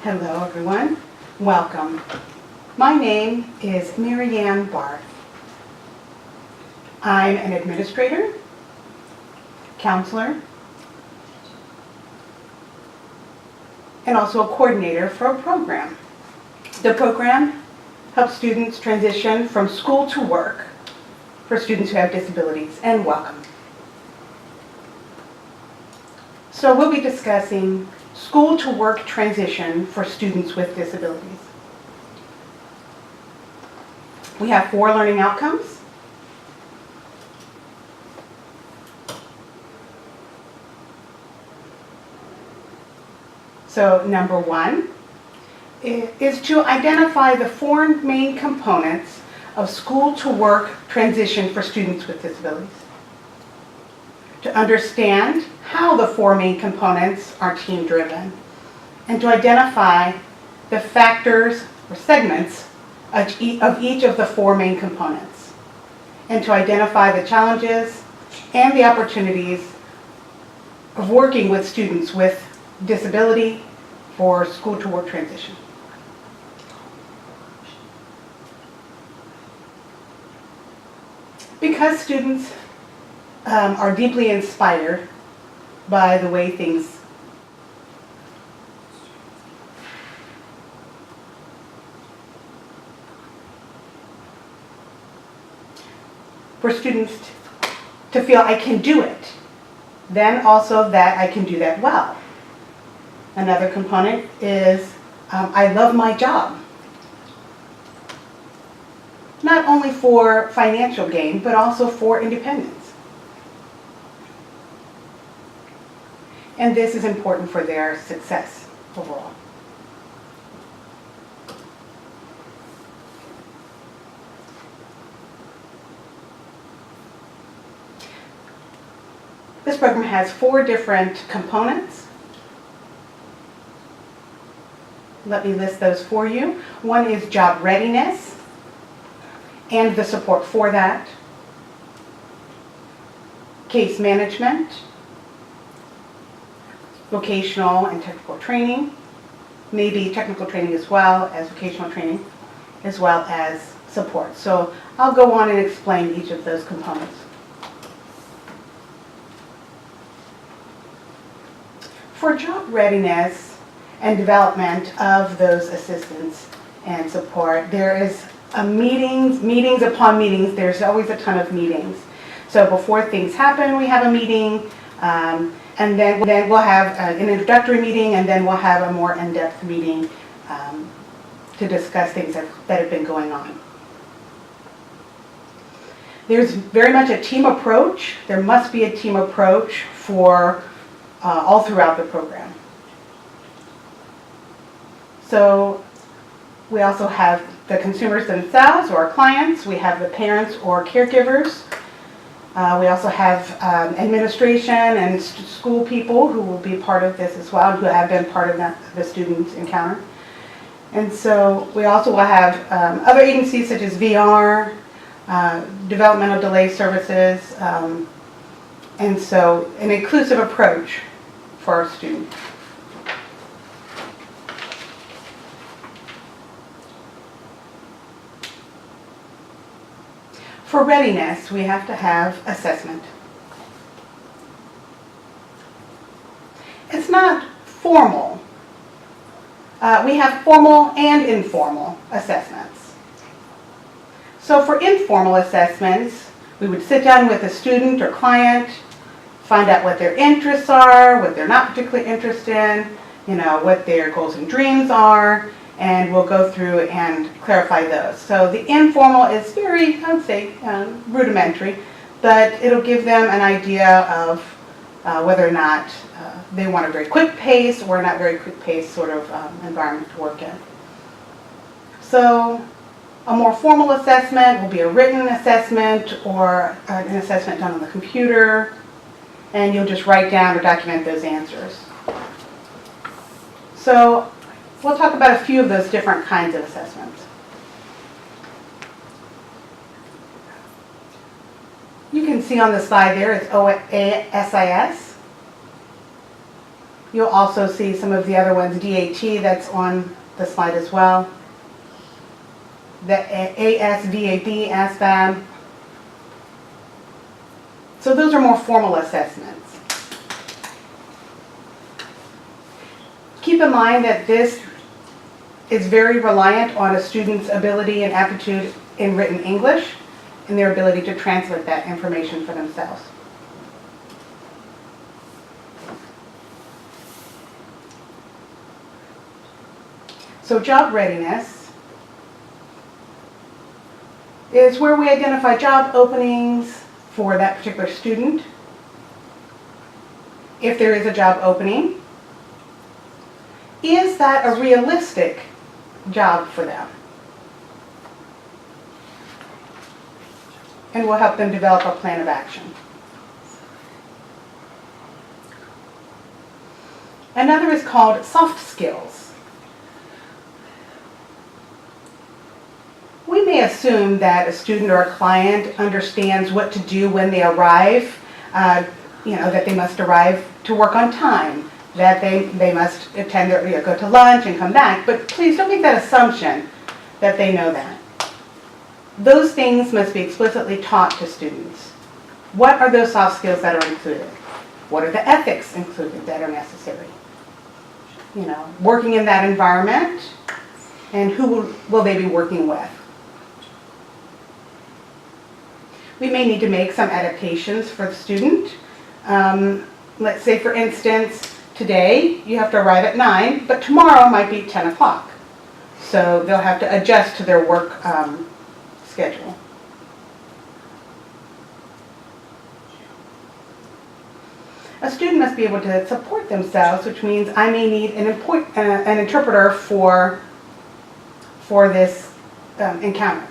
Hello everyone, welcome. My name is Marianne Barth. I'm an administrator, counselor, and also a coordinator for a program. The program helps students transition from school to work for students who have disabilities, and welcome. So we'll be discussing school to work transition for students with disabilities. We have 4 learning outcomes. So number 1 is to identify the 4 main components of school to work transition for students with disabilities. To understand how the 4 main components are team driven, and to identify the factors or segments of each of the 4 main components, and to identify the challenges and the opportunities of working with students with disability for school to work transition. Because students are deeply inspired by the way things for students to feel I can do it, then also that I can do that well. Another component is I love my job. Not only for financial gain, but also for independence. And this is important for their success overall. This program has 4 different components. Let me list those for you. 1 is job readiness and the support for that. Case management, vocational and technical training, maybe technical training as well as vocational training, as well as support. So I'll go on and explain each of those components. For job readiness and development of those assistance and support, there is meetings upon meetings. There's always a ton of meetings. So before things happen, we have a meeting, and then we'll have an introductory meeting, and then we'll have a more in-depth meeting to discuss things that have been going on. There's very much a team approach. There must be a team approach for all throughout the program. So we also have the consumers themselves, or our clients. We have the parents or caregivers. We also have administration and school people who will be part of this as well, who have been part of the student encounter. And so we also will have other agencies such as VR, developmental delay services, and so an inclusive approach for our students. For readiness, we have to have assessment. It's not formal. We have formal and informal assessments. So for informal assessments, we would sit down with a student or client, find out what their interests are, what they're not particularly interested in, what their goals and dreams are, and we'll go through and clarify those. So the informal is very, I would say, rudimentary, but it'll give them an idea of whether or not they want a very quick pace or not very quick pace sort of environment to work in. So a more formal assessment will be a written assessment or an assessment done on the computer, and you'll just write down or document those answers. So we'll talk about a few of those different kinds of assessments. You can see on the slide there is OASIS. You'll also see some of the other ones, DAT, that's on the slide as well. The ASVAB, ASVAB. So those are more formal assessments. Keep in mind that this is very reliant on a student's ability and aptitude in written English and their ability to translate that information for themselves. So job readiness is where we identify job openings for that particular student. If there is a job opening, is that a realistic job for them? And we'll help them develop a plan of action. Another is called soft skills. We may assume that a student or a client understands what to do when they arrive, that they must arrive to work on time, that they must attend their, go to lunch and come back, but please don't make that assumption that they know that. Those things must be explicitly taught to students. What are those soft skills that are included? What are the ethics included that are necessary? Working in that environment, and who will they be working with? We may need to make some adaptations for the student. Let's say, for instance, today you have to arrive at 9, but tomorrow might be 10 o'clock. So they'll have to adjust to their work schedule. A student must be able to support themselves, which means I may need an interpreter for this encounter.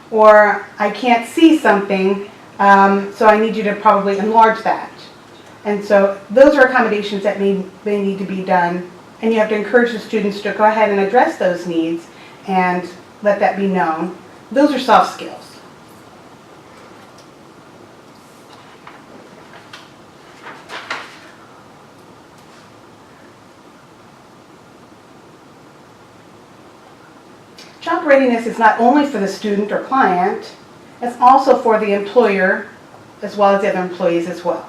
Or I can't see something, so I need you to probably enlarge that. And so those are accommodations that may need to be done, and you have to encourage the students to go ahead and address those needs and let that be known. Those are soft skills. Job readiness is not only for the student or client, it's also for the employer as well as the other employees as well.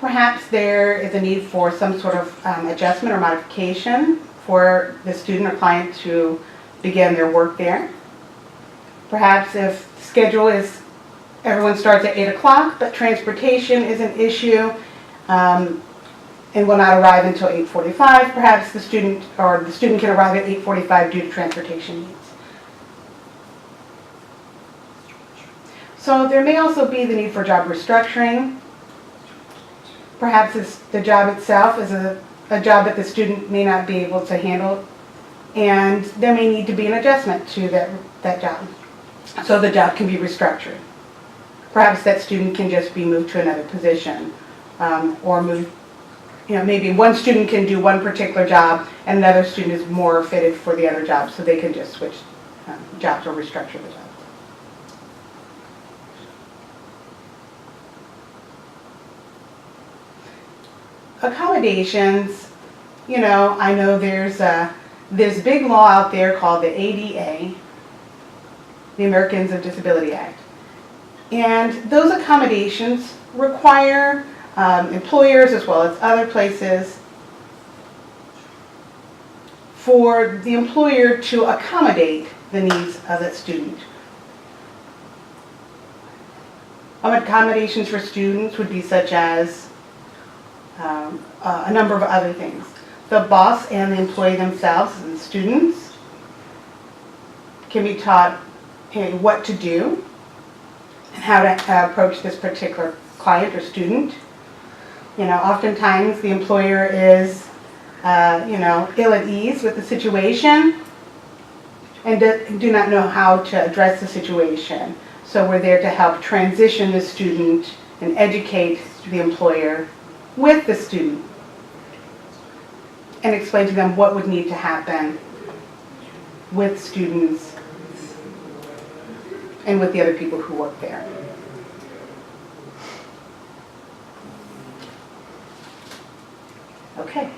Perhaps there is a need for some sort of adjustment or modification for the student or client to begin their work there. Perhaps if the schedule is everyone starts at 8 o'clock, but transportation is an issue and will not arrive until 8:45, perhaps the student can arrive at 8:45 due to transportation needs. So there may also be the need for job restructuring. Perhaps the job itself is a job that the student may not be able to handle, and there may need to be an adjustment to that job. So the job can be restructured. Perhaps that student can just be moved to another position, or move, maybe one student can do one particular job and another student is more fitted for the other job, so they can just switch jobs or restructure the job. Accommodations, I know there's this big law out there called the ADA, the Americans with Disability Act. And those accommodations require employers as well as other places for the employer to accommodate the needs of that student. Accommodations for students would be such as a number of other things. The boss and the employee themselves and the students can be taught what to do and how to approach this particular client or student. Oftentimes the employer is, ill at ease with the situation and do not know how to address the situation. So we're there to help transition the student and educate the employer with the student and explain to them what would need to happen with students and with the other people who work there. Okay.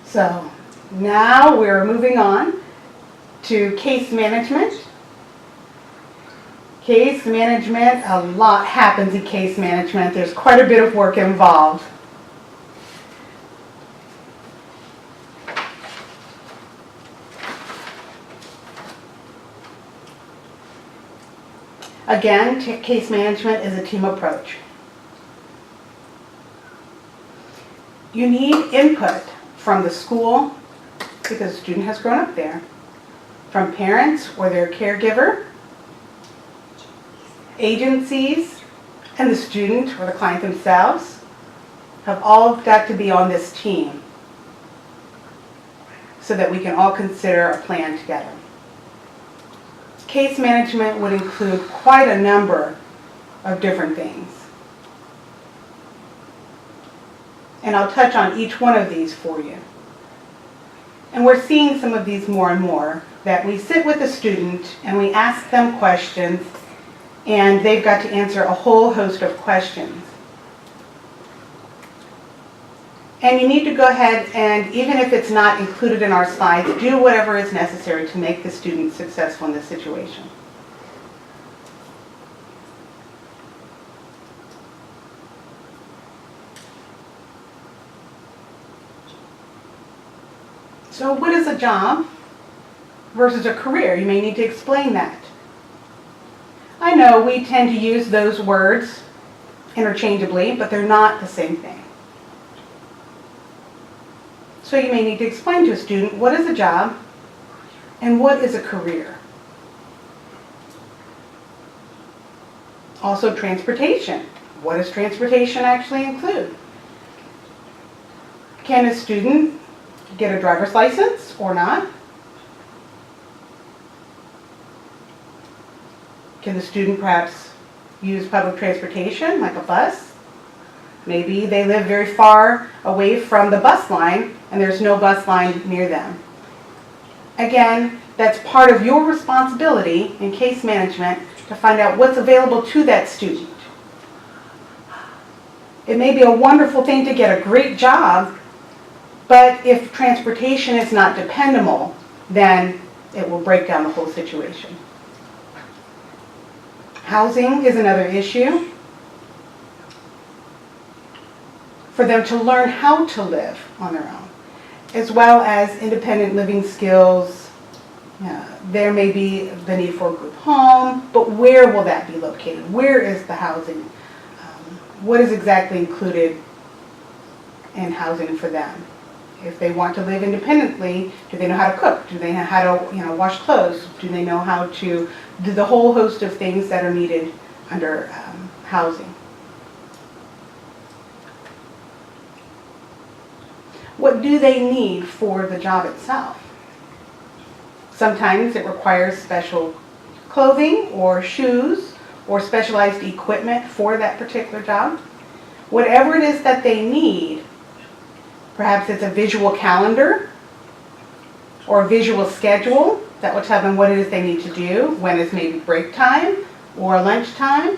So now we're moving on to case management. Case management, a lot happens in case management. There's quite a bit of work involved. Again, case management is a team approach. You need input from the school, because the student has grown up there, from parents or their caregiver, agencies, and the student or the client themselves have all got to be on this team so that we can all consider a plan together. Case management would include quite a number of different things. And I'll touch on each one of these for you. And we're seeing some of these more and more, that we sit with a student and we ask them questions and they've got to answer a whole host of questions. And you need to go ahead and, even if it's not included in our slides, do whatever is necessary to make the student successful in this situation. So what is a job versus a career? You may need to explain that. I know we tend to use those words interchangeably, but they're not the same thing. So you may need to explain to a student what is a job and what is a career. Also, transportation. What does transportation actually include? Can a student get a driver's license or not? Can the student perhaps use public transportation, like a bus? Maybe they live very far away from the bus line and there's no bus line near them. Again, that's part of your responsibility in case management to find out what's available to that student. It may be a wonderful thing to get a great job, but if transportation is not dependable, then it will break down the whole situation. Housing is another issue. For them to learn how to live on their own, as well as independent living skills. There may be the need for a group home, but where will that be located? Where is the housing? What is exactly included in housing for them? If they want to live independently, do they know how to cook? Do they know how to wash clothes? Do they know how to do the whole host of things that are needed under housing? What do they need for the job itself? Sometimes it requires special clothing or shoes or specialized equipment for that particular job. Whatever it is that they need, perhaps it's a visual calendar or a visual schedule that will tell them what it is they need to do, when is maybe break time or lunch time.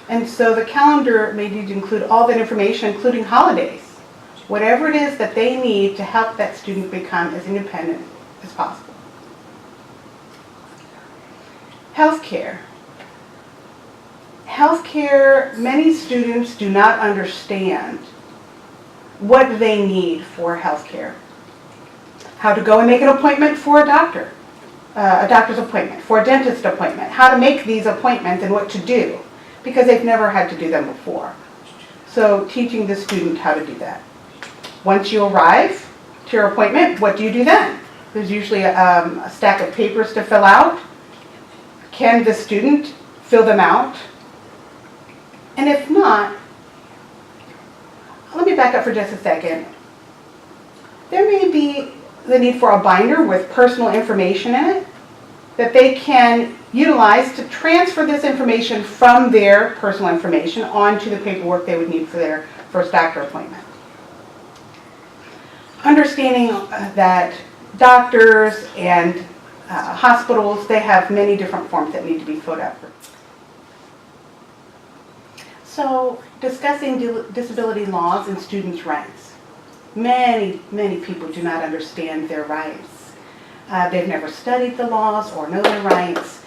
And so the calendar may need to include all that information, including holidays. Whatever it is that they need to help that student become as independent as possible. Healthcare. Healthcare, many students do not understand what they need for healthcare. How to go and make an appointment for a doctor's appointment, for a dentist appointment, how to make these appointments and what to do, because they've never had to do them before. So teaching the student how to do that. Once you arrive to your appointment, what do you do then? There's usually a stack of papers to fill out. Can the student fill them out? And if not, let me back up for just a second. There may be the need for a binder with personal information in it that they can utilize to transfer this information from their personal information onto the paperwork they would need for their first doctor appointment. Understanding that doctors and hospitals, they have many different forms that need to be filled out. So, discussing disability laws and students' rights. Many people do not understand their rights. They've never studied the laws or know their rights.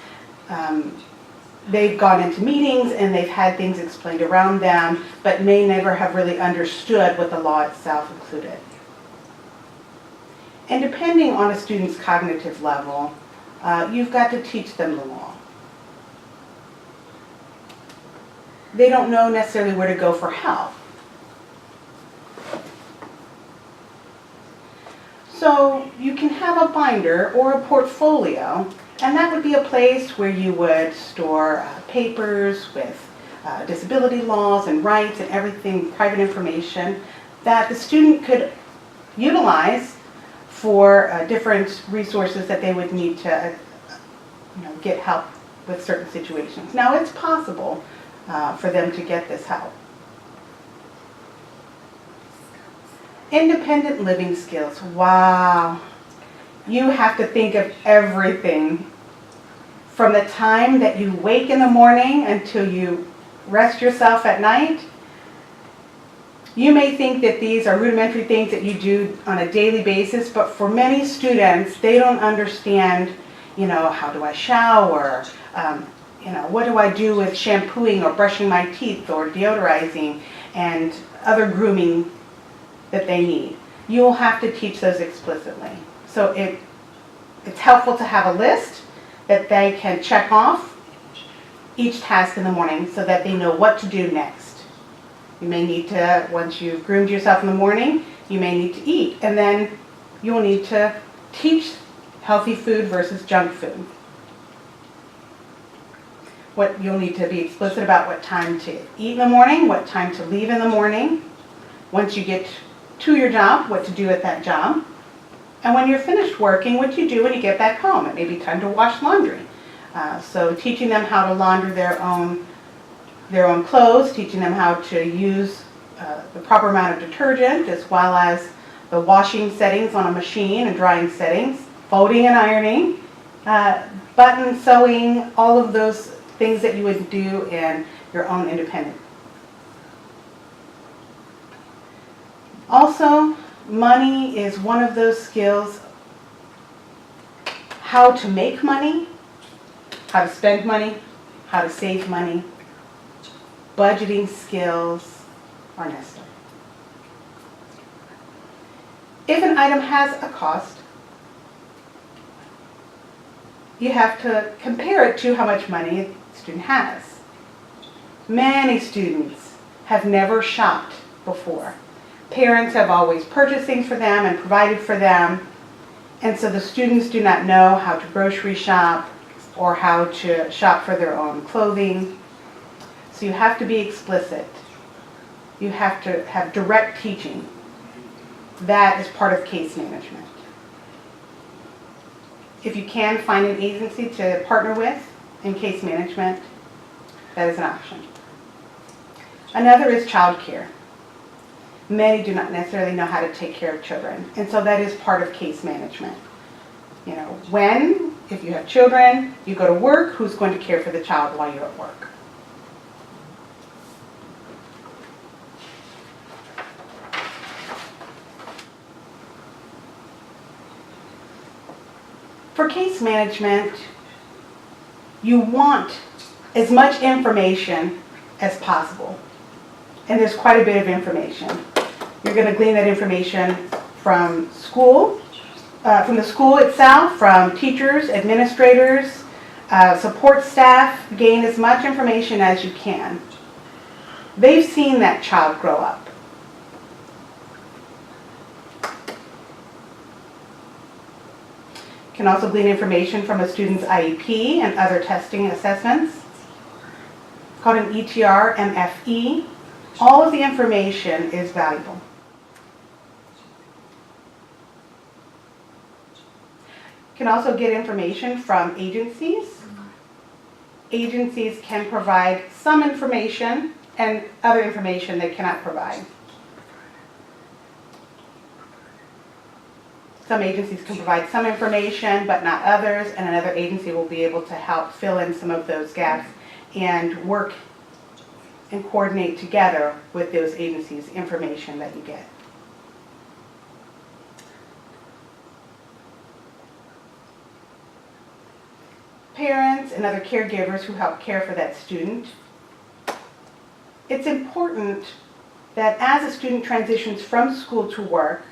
They've gone into meetings and they've had things explained around them, but may never have really understood what the law itself included. And depending on a student's cognitive level, you've got to teach them the law. They don't know necessarily where to go for help. So you can have a binder or a portfolio, and that would be a place where you would store papers with disability laws and rights and everything, private information, that the student could utilize for different resources that they would need to get help with certain situations. Now, it's possible for them to get this help. Independent living skills. Wow. You have to think of everything from the time that you wake in the morning until you rest yourself at night. You may think that these are rudimentary things that you do on a daily basis, but for many students, they don't understand, how do I shower? What do I do with shampooing or brushing my teeth or deodorizing and other grooming that they need. You will have to teach those explicitly. So it's helpful to have a list that they can check off each task in the morning so that they know what to do next. You may need to, once you've groomed yourself in the morning, you may need to eat, and then you will need to teach healthy food versus junk food. You'll need to be explicit about what time to eat in the morning, what time to leave in the morning, once you get to your job, what to do at that job, and when you're finished working, what you do when you get back home. It may be time to wash laundry. So teaching them how to launder their own clothes, teaching them how to use the proper amount of detergent, as well as the washing settings on a machine and drying settings, folding and ironing, button sewing, all of those things that you would do in your own independent. Also, money is one of those skills. How to make money, how to spend money, how to save money, budgeting skills are necessary. If an item has a cost, you have to compare it to how much money a student has. Many students have never shopped before. Parents have always purchased things for them and provided for them, and so the students do not know how to grocery shop or how to shop for their own clothing. So you have to be explicit. You have to have direct teaching. That is part of case management. If you can find an agency to partner with in case management, that is an option. Another is child care. Many do not necessarily know how to take care of children, and so that is part of case management. If you have children, you go to work, who's going to care for the child while you're at work? For case management, you want as much information as possible. And there's quite a bit of information. You're going to glean that information from school, from the school itself, from teachers, administrators, support staff. Gain as much information as you can. They've seen that child grow up. You can also glean information from a student's IEP and other testing assessments. It's called an ETR MFE. All of the information is valuable. You can also get information from agencies. Agencies can provide some information and other information they cannot provide. Some agencies can provide some information, but not others, and another agency will be able to help fill in some of those gaps and work and coordinate together with those agencies information that you get. Parents and other caregivers who help care for that student. It's important that as a student transitions from school to work,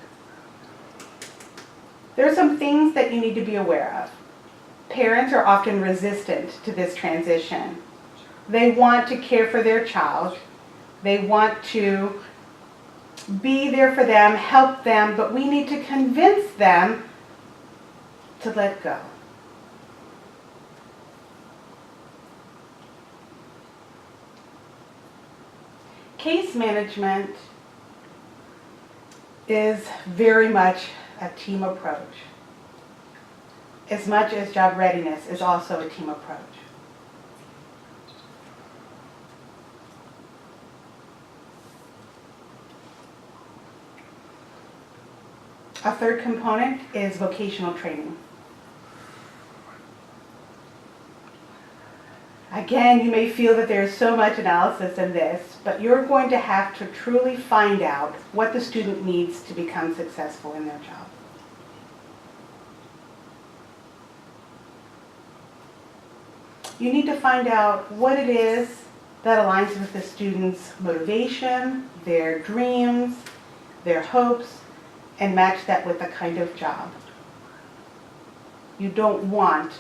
there are some things that you need to be aware of. Parents are often resistant to this transition. They want to care for their child. They want to be there for them, help them, but we need to convince them to let go. Case management is very much a team approach, as much as job readiness is also a team approach. A third component is vocational training. Again, you may feel that there's so much analysis in this, but you're going to have to truly find out what the student needs to become successful in their job. You need to find out what it is that aligns with the student's motivation, their dreams, their hopes, and match that with the kind of job. You don't want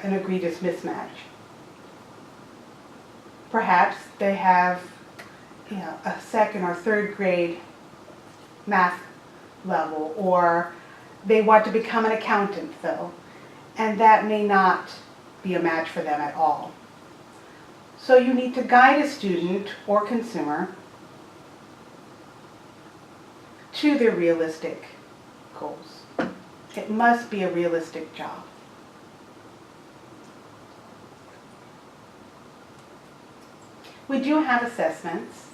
an egregious mismatch. Perhaps they have, a second or third grade math level, or they want to become an accountant though, and that may not be a match for them at all. So you need to guide a student or consumer to their realistic goals. It must be a realistic job. We do have assessments,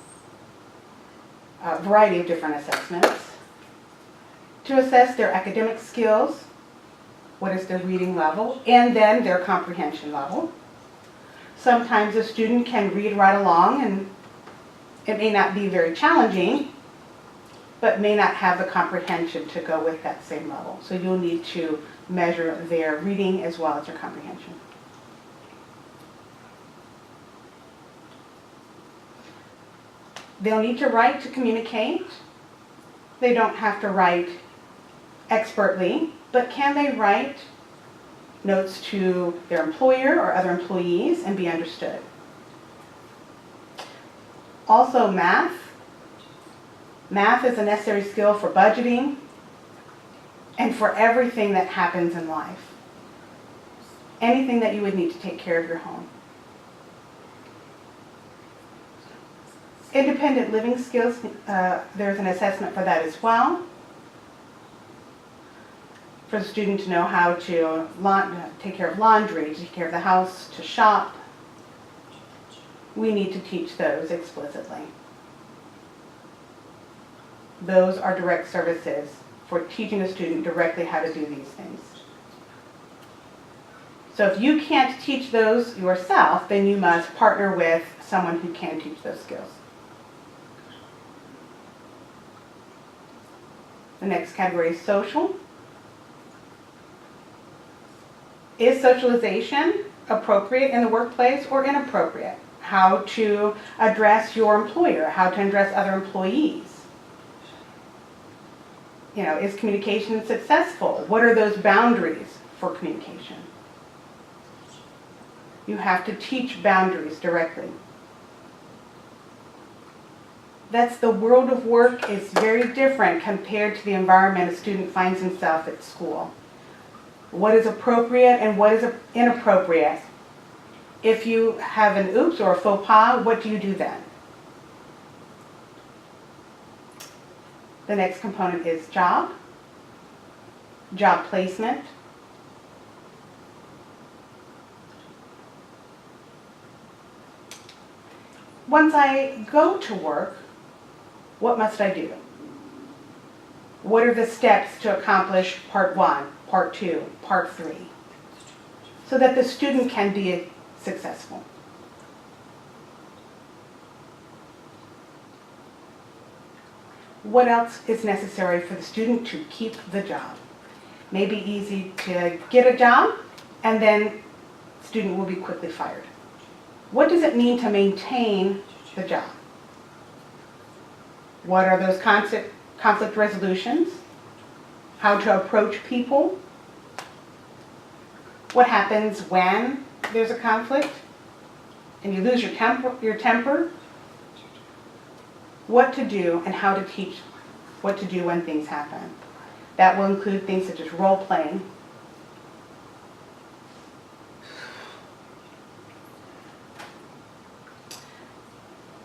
a variety of different assessments, to assess their academic skills, what is their reading level, and then their comprehension level. Sometimes a student can read right along and it may not be very challenging, but may not have the comprehension to go with that same level. So you'll need to measure their reading as well as their comprehension. They'll need to write to communicate. They don't have to write expertly, but can they write notes to their employer or other employees and be understood? Also math. Math is a necessary skill for budgeting and for everything that happens in life. Anything that you would need to take care of your home. Independent living skills, there's an assessment for that as well. For the student to know how to take care of laundry, to take care of the house, to shop. We need to teach those explicitly. Those are direct services for teaching a student directly how to do these things. So if you can't teach those yourself, then you must partner with someone who can teach those skills. The next category is social. Is socialization appropriate in the workplace or inappropriate? How to address your employer, how to address other employees. Is communication successful? What are those boundaries for communication? You have to teach boundaries directly. That's the world of work is very different compared to the environment a student finds himself at school. What is appropriate and what is inappropriate? If you have an oops or a faux pas, what do you do then? The next component is job placement. Once I go to work, what must I do? What are the steps to accomplish part 1, part 2, part 3, so that the student can be successful? what else is necessary for the student to keep the job. May be easy to get a job, and then the student will be quickly fired. What does it mean to maintain the job? What are those conflict resolutions? How to approach people? What happens when there's a conflict and you lose your temper? What to do and how to teach what to do when things happen. That will include things such as role playing.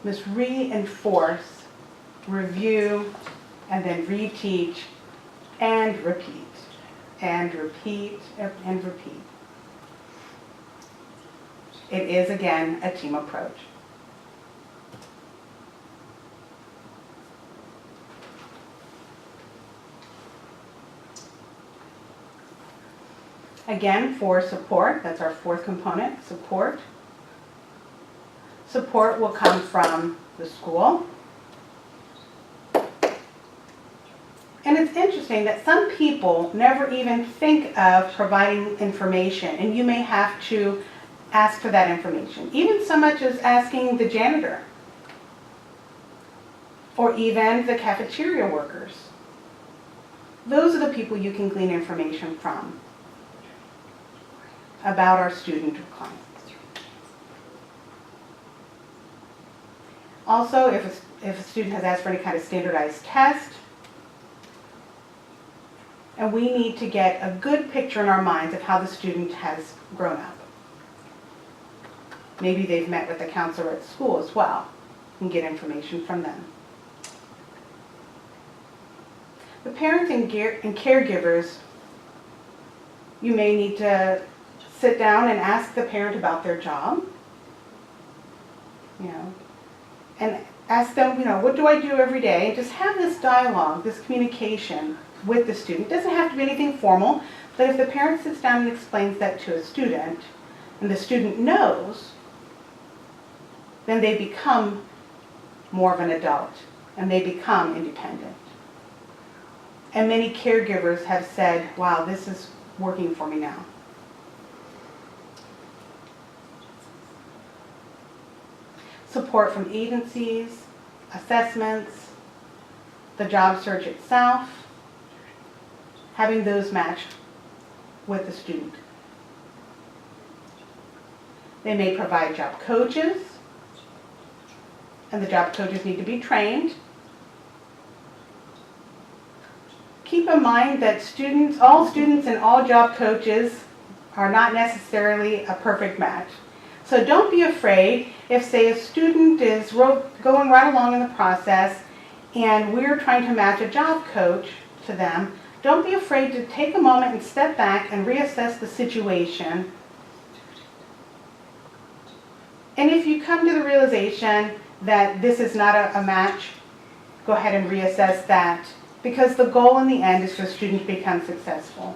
Must reinforce, review, and then reteach and repeat, and repeat, and repeat. It is, again, a team approach. Again, for support, that's our fourth component, support. Support will come from the school. And it's interesting that some people never even think of providing information, and you may have to ask for that information, even so much as asking the janitor or even the cafeteria workers. Those are the people you can glean information from about our student or client. Also, if a student has asked for any kind of standardized test, and we need to get a good picture in our minds of how the student has grown up. Maybe they've met with the counselor at school as well and get information from them. The parents and caregivers, you may need to sit down and ask the parent about their job, and ask them, what do I do every day? And just have this dialogue, this communication with the student. It doesn't have to be anything formal, but if the parent sits down and explains that to a student, and the student knows, then they become more of an adult, and they become independent. And many caregivers have said, wow, this is working for me now. Support from agencies, assessments, the job search itself, having those matched with the student. They may provide job coaches, and the job coaches need to be trained. Keep in mind that all students and all job coaches are not necessarily a perfect match. So don't be afraid if, say, a student is going right along in the process and we're trying to match a job coach to them. Don't be afraid to take a moment and step back and reassess the situation. And if you come to the realization that this is not a match, go ahead and reassess that, because the goal in the end is for the student to become successful.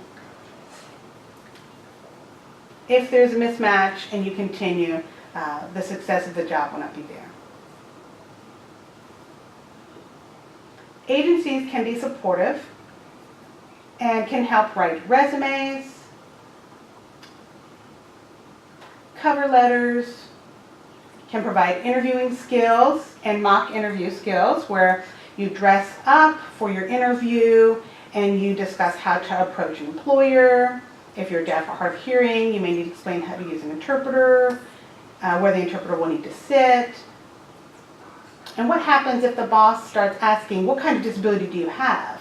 If there's a mismatch and you continue, the success of the job will not be there. Agencies can be supportive and can help write resumes, cover letters, can provide interviewing skills and mock interview skills where you dress up for your interview and you discuss how to approach an employer. If you're deaf or hard of hearing, you may need to explain how to use an interpreter, where the interpreter will need to sit. And what happens if the boss starts asking, what kind of disability do you have?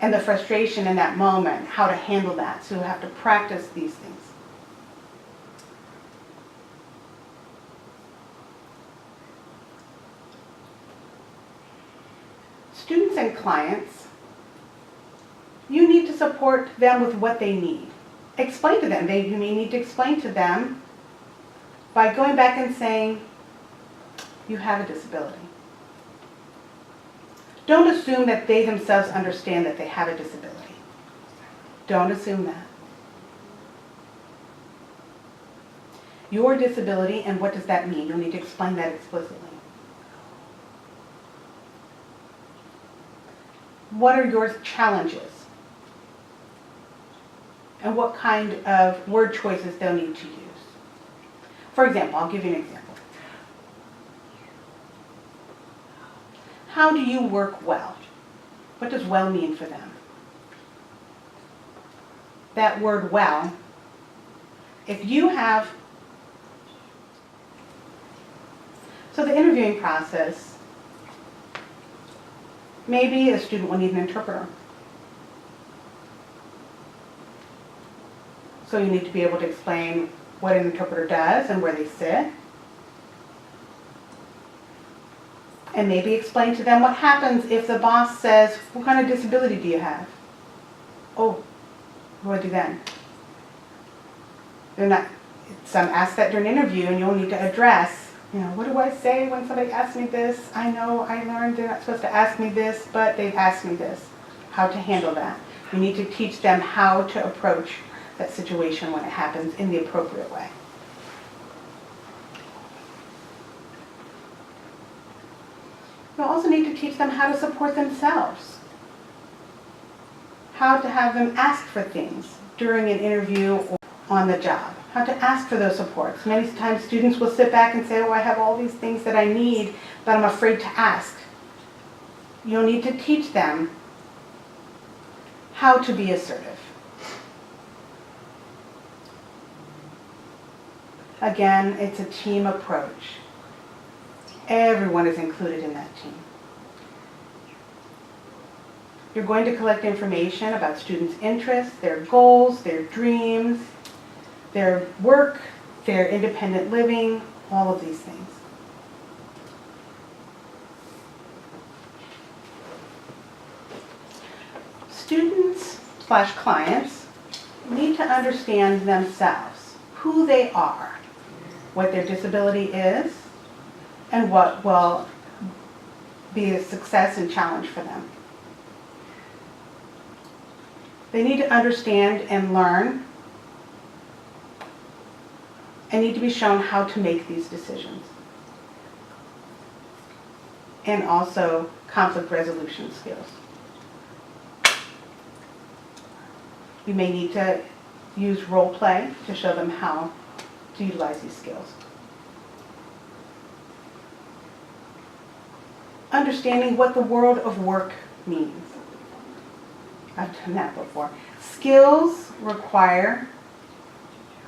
And the frustration in that moment, how to handle that. So you have to practice these things. Students and clients, you need to support them with what they need. Explain to them. You may need to explain to them by going back and saying, you have a disability. Don't assume that they themselves understand that they have a disability. Don't assume that. Your disability, and what does that mean? You'll need to explain that explicitly. what are your challenges? And what kind of word choices they'll need to use. For example, I'll give you an example. How do you work well? What does well mean for them? That word well, if you have, so the interviewing process, maybe a student will need an interpreter. So you need to be able to explain what an interpreter does and where they sit. And maybe explain to them what happens if the boss says, what kind of disability do you have? Oh, what do I do then? Some ask that during an interview, and you'll need to address, what do I say when somebody asks me this? I know I learned they're not supposed to ask me this, but they've asked me this. How to handle that. You need to teach them how to approach that situation when it happens in the appropriate way. You also need to teach them how to support themselves. How to have them ask for things during an interview or on the job. How to ask for those supports. Many times students will sit back and say, oh, I have all these things that I need, but I'm afraid to ask. You'll need to teach them how to be assertive. Again, it's a team approach. Everyone is included in that team. You're going to collect information about students' interests, their goals, their dreams, their work, their independent living, all of these things. Students/clients need to understand themselves, who they are, what their disability is, and what will be a success and challenge for them. They need to understand and learn, and need to be shown how to make these decisions. And also conflict resolution skills. You may need to use role play to show them how to utilize these skills. Understanding what the world of work means. I've done that before. Skills require,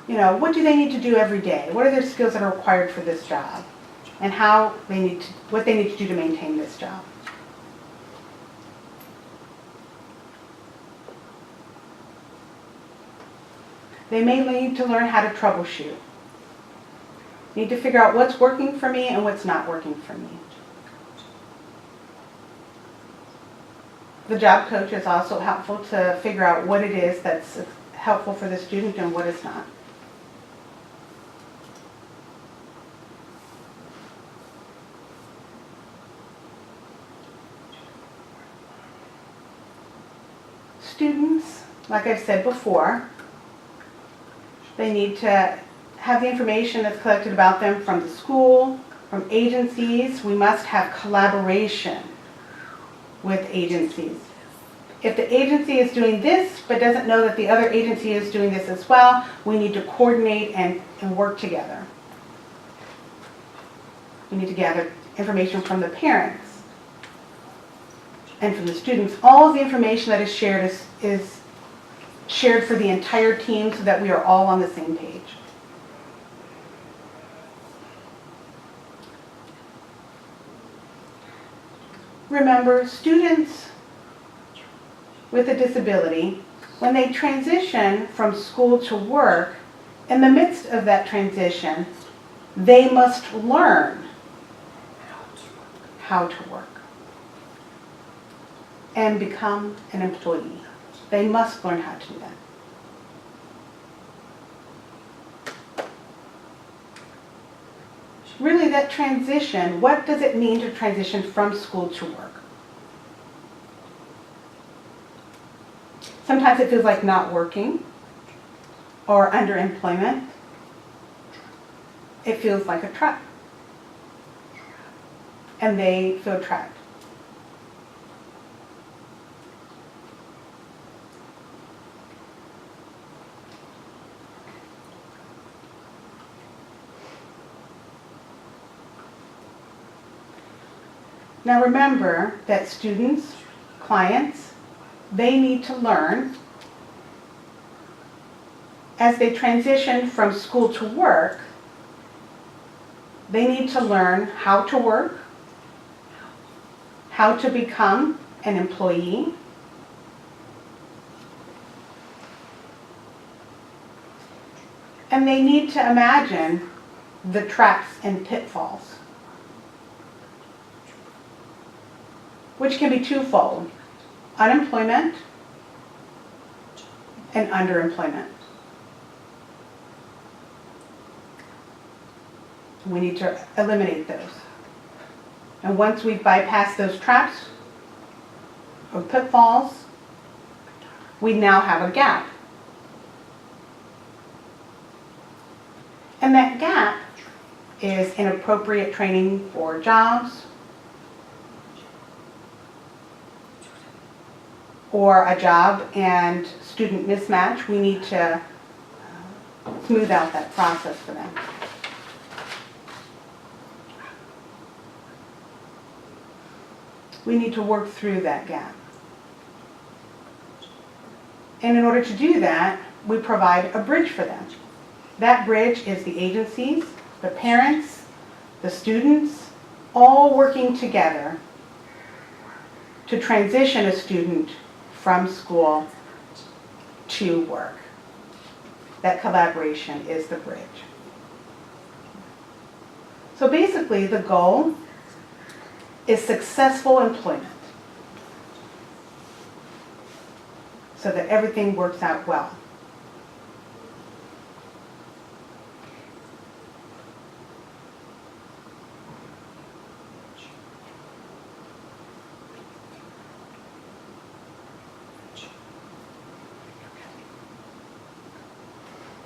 what do they need to do every day? What are their skills that are required for this job? And what they need to do to maintain this job. They may need to learn how to troubleshoot. Need to figure out what's working for me and what's not working for me. The job coach is also helpful to figure out what it is that's helpful for the student and what is not. Students, like I've said before, they need to have the information that's collected about them from the school, from agencies. We must have collaboration with agencies. If the agency is doing this but doesn't know that the other agency is doing this as well, we need to coordinate and work together. We need to gather information from the parents and from the students. All of the information that is shared is shared for the entire team so that we are all on the same page. Remember, students with a disability, when they transition from school to work, in the midst of that transition, they must learn how to work and become an employee. They must learn how to do that. Really, that transition, what does it mean to transition from school to work? Sometimes it feels like not working or underemployment. It feels like a trap. And they feel trapped. Now remember that students, clients, they need to learn as they transition from school to work. They need to learn how to work, how to become an employee, and they need to imagine the traps and pitfalls, which can be twofold: unemployment and underemployment. We need to eliminate those. And once we've bypassed those traps or pitfalls, we now have a gap. And that gap is inappropriate training for jobs, or a job and student mismatch. We need to smooth out that process for them. We need to work through that gap. And in order to do that, we provide a bridge for them. That bridge is the agencies, the parents, the students, all working together to transition a student from school to work. That collaboration is the bridge. So basically, the goal is successful employment, so that everything works out well.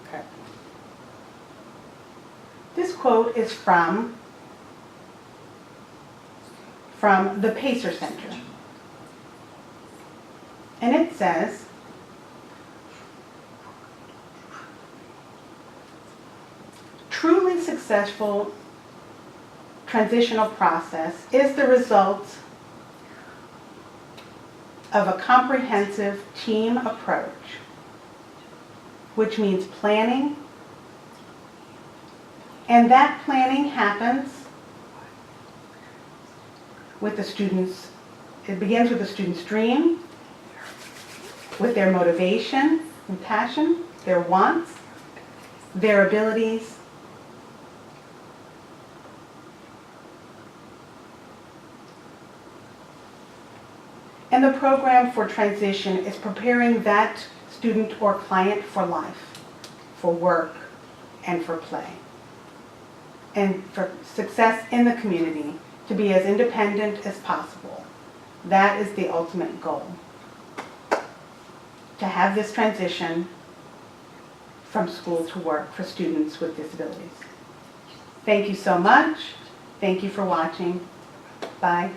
Okay. This quote is from the Pacer Center. And it says, truly successful transitional process is the result of a comprehensive team approach, which means planning, and that planning happens with the students. It begins with the student's dream, with their motivation and passion, their wants, their abilities, and the program for transition is preparing that student or client for life, for work, and for play, and for success in the community, to be as independent as possible. That is the ultimate goal, to have this transition from school to work for students with disabilities. Thank you so much. Thank you for watching. Bye.